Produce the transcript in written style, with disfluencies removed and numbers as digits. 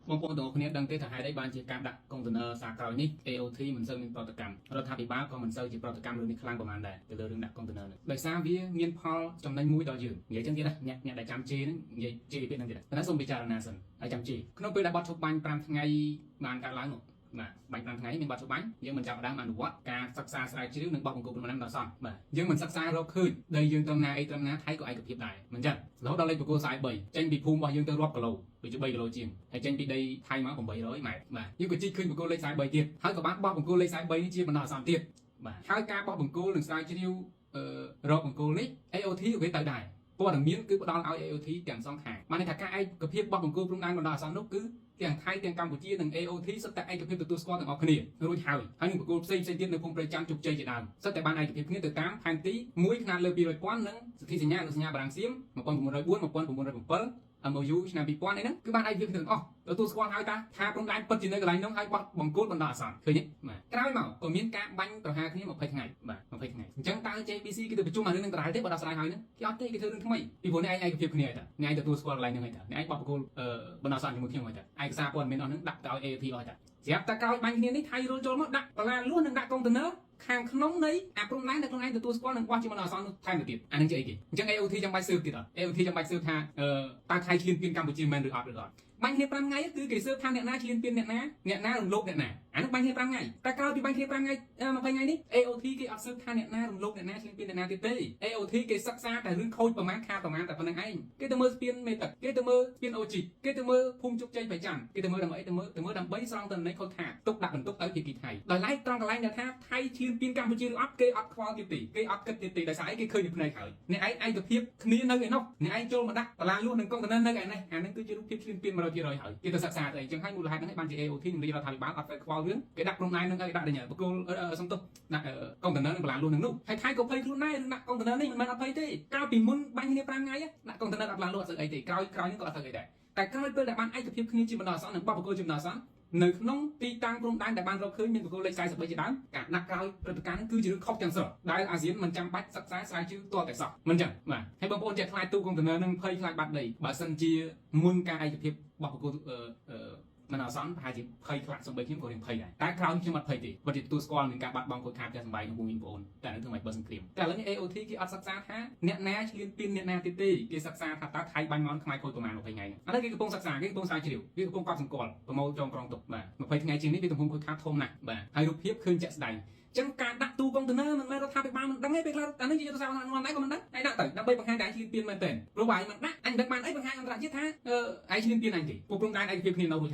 បងប្អូនទាំងអស់គ្នាដឹងទេថាហេតុអីបានជាការដាក់កុងតឺន័រសារក្រោយនេះ AOT មិនសូវមានប្រតិកម្មរដ្ឋាភិបាលក៏មិនសូវជាប្រតិកម្មរឿងនេះខ្លាំងប៉ុន្មានដែរទៅលើរឿងដាក់កុងតឺន័រនេះដោយសារវាមានផលចំណេញមួយដល់យើងនិយាយចឹងទៀតណាអ្នកដែលចាំជេរហ្នឹងនិយាយជេរពាក្យហ្នឹងទៀតតែសូមពិចារណាសិនហើយចាំជេរក្នុងពេលដែលបត់ឈប់បាញ់5ថ្ងៃបានកើតឡើងនោះបាទបាញ់5ថ្ងៃមានបទសុបាញ់យើងមិនចាប់ផ្ដើមអនុវត្តការសិក្សាស្រាវជ្រាវនិងបោះបង្គោលព្រំដែនដល់សោះបាទយើងមិនសិក្សារកឃើញដែលយើងត្រឹមណាអីត្រឹមណាថៃក៏ឯកភាពដែរមិនចឹងរហូតដល់លេខបង្គោល43ចេញពីភូមិរបស់យើងទៅរាប់គីឡូដូចជា3គីឡូជាងហើយចេញពីដីថៃមក800ម៉ែត្របាទយើងក៏ជីកឃើញបង្គោលលេខ43ទៀតហើយក៏បានបោះបង្គោលលេខ43នេះជាបណ្ដោះអាសន្នទៀតបាទហើយការបោះបង្គោលនិងស្រាវជ្រាវរកបង្គោលនេះ AOT វាទៅដែរព័ត៌មានគឺផ្ដល់ឲ្យ AOT ទាំងសងខាងបានន័យថាការឯកភាពរបស់បង្គោលព្រំដែនបណ្ដោះអាសន្ននោះគឺទាំងថៃទាំងកម្ពុជានិង AOT សុទ្ធតែឯកភាពទទួលស្គាល់ទាំងអស់គ្នារួចហើយនឹងបង្គោលផ្សេងទៀតនៅភូមិព្រៃច័ន្ទជោគជ័យជាដើមសុទ្ធតែបានឯកភាពគ្នាទៅតាមផែនទីមួយຂະຫນາດលើ200,000និងសន្ធិសញ្ញាបារាំងសៀម1904 1907 MOU ឆ្នាំ2000នេះហ្នឹងគឺបានឯកភាពទាំងអស់ទទួលស្គាល់ហើយថាព្រំដែនពិតជានៅកន្លែងនោះហើយបោះបង្គោលបណ្ដោះអាសន្នឃើញទេបាទក្រោយមកក៏មានការបាញ់ប្រហារគ្នា20ថ្ងៃបាទ20ថ្ងៃអញ្ចឹងតើ JBC គេទៅប្រជុំអារឿងនឹងដដែលទេបើដោះស្រាយហើយហ្នឹងគេអត់ទេគេធ្វើរឿងថ្មីពីព្រោះនេះឯងឯកភាពគ្នាហើយតានេះឯងទទួលស្គាល់កន្លែងហ្នឹងហើយតានេះឯងបោះបង្គោលបណ្ដោះអាសន្នជាមួយខ្ញុំហើយតាឯកសារព័ត៌មានអស់ហ្នឹងដាក់ទៅឲ្យ AOT អស់តាស្រាប់តែក្រោយបាញ់គ្នានេះថៃរុលចូលមកដាក់បលាលួសនិងដាក់កុងតឺន័រខាងក្នុងនៃអាព្រំដែនដែលខ្លួនឯងទទួលស្គាល់នឹងបោះជាបណ្ដោះអាសន្នថែមទៅទៀតអានឹងជាអីគេអញ្ចឹង AOT ចាំបាច់ស៊ើបទៀតអត់ AOT ចាំបាច់ស៊ើបថាតើថៃឈ្លានពានកម្ពុជាមែនឬអត់បាញ់គ្នា5ថ្ងៃគឺគេស៊ើបថាអ្នកណាឈ្លានពានអ្នកណារំលោភអ្នកណាអានោះបាញ់គ្នា5ថ្ងៃតែក្រោយពីបាញ់គ្នា5ថ្ងៃ20ថ្ងៃនេះ AOT គេអត់ស៊ើបថាអ្នកណារំលោភអ្នកណាឈ្លានពានអ្នកណាទៀតទេ AOT គេសិក្សាតែរឿងខូចប្រមាណខាតប្រមាណតែប៉ុណ្្នឹងឯងគេទៅមើលស្ពានមេទឹកគេទៅមើលស្ពានអូជីគេទៅមើលភូមិជោគជ័យបៃច័ន្ទគេទៅមើលដើម្បីដើម្បីស្រង់តន័យខូចខាតទុកដាក់បន្ទុកឲ្យភាគីថៃដោយឡែកត្រង់កន្លែងដែលថាថៃឈ្លានពានកម្ពុជាឬអត់គេអត់ខ្វល់ទៀតទេគេអត់គិតទៀតទេដោយសារអីគេឃើញពីផ្នែកហើយអ្នកឯងឯកភាពគ្នានៅឯនោះអ្នកឯងចូលមកដាក់បលាលួសនឹងកុងតឺន័រនៅឯនេះអានឹងគឺជារូបភាពឈ្លានពាន100%ហើយគេទៅសិក្សាទៅអញ្ចឹងហើយមូលហេតុហ្នឹងឯងបានជា AOT និងរាជរដ្ឋាភិបាលអត់ទៅខ្វល់រឿងគេដាក់ព្រំដែននឹងឲ្យដាក់តែបង្គោលសំទុះដាក់កុងតឺន័រនឹងបលាលួសនឹងនោះហើយថៃក៏ភ័យខ្លួនដែររឿងដាក់កុងតឺន័រនេះមិនមែនអត់ភ័យទេកាលពីមុនបាញ់គ្នា5ថ្ងៃដាក់កុងតឺន័រអត់បលាលួសអត់ស្អីទេក្រោយនេះក៏អត់ស្អីដែរតែក្រោយពេលដែលបានឯកភាពគ្នាជាបណ្ដោះអាសន្ននិងបោះបង្គោលជាបណ្ដោះអាសន្ននៅក្នុងទីតាំងព្រំដែនដែលបានរកឃើញមានបង្គោលលេខ43ជាដើមការដាក់ក្រោយព្រឹត្តិការណ៍ហ្នឹងគឺជារឿងខុសទាំងស្រុងដែលអាស៊ានមិនចាំបាច់សិក្សាស្រាវជ្រាវទាល់តែសោះមិនចឹងបាទហើយបងប្អូនចេះខ្លាចទូកុងតឺន័រនឹងភ័យខ្លាចបាត់ដីបើសិនជាមុនការឯកភាពរបស់បង្គោលមិនអសន្នប្រហែលជាភ័យខ្លាចសំបីខ្ញុំក៏រៀងភ័យដែរតែក្រោយខ្ញុំអត់ភ័យទេបើជាទទួលស្គាល់នឹងការបាត់បង់ខូចខាតផ្ទះសម្បែងរបស់បងប្អូនតែនៅធ្វើម៉េចបើសង្គ្រាមតែឥឡូវនេះ AOT គេអត់សិក្សាថាអ្នកណាឈ្លានពានអ្នកណាទៀតទេគេសិក្សាថាតើថៃបាញ់ងន់ខ្មែរខូចប្រមាណ20ថ្ងៃឥឡូវគេកំពុងសិក្សាគេកំពុងស្រាវជ្រាវគេកំពុងកត់សម្គាល់ប្រមូលចងក្រងទុកបាទ20ថ្ងៃជាងនេះវាទំហំខូចខាតធំណាស់បាទហើយរូបភាពឃើញជាក់ស្ដែងចឹងការដាក់ទូកុងតឺន័រមិនមែនរដ្ឋាភិបាលមិនដឹងទេពេលខ្លះតែនេះជាយុទ្ធសាស្ត្រអនុវត្តដែរក៏មិនដឹងឯងដាក់ទៅដើម្បីបង្ហាញថាឯងឈ្លានពានមែនទែនព្រោះបើឯងមិនដាក់អញដឹងបានអីបង្ហាញអន្តរជាតិថាឯងឈ្លានពានអញទេពួកព្រំដែនឯកភាពគ្នានៅរួច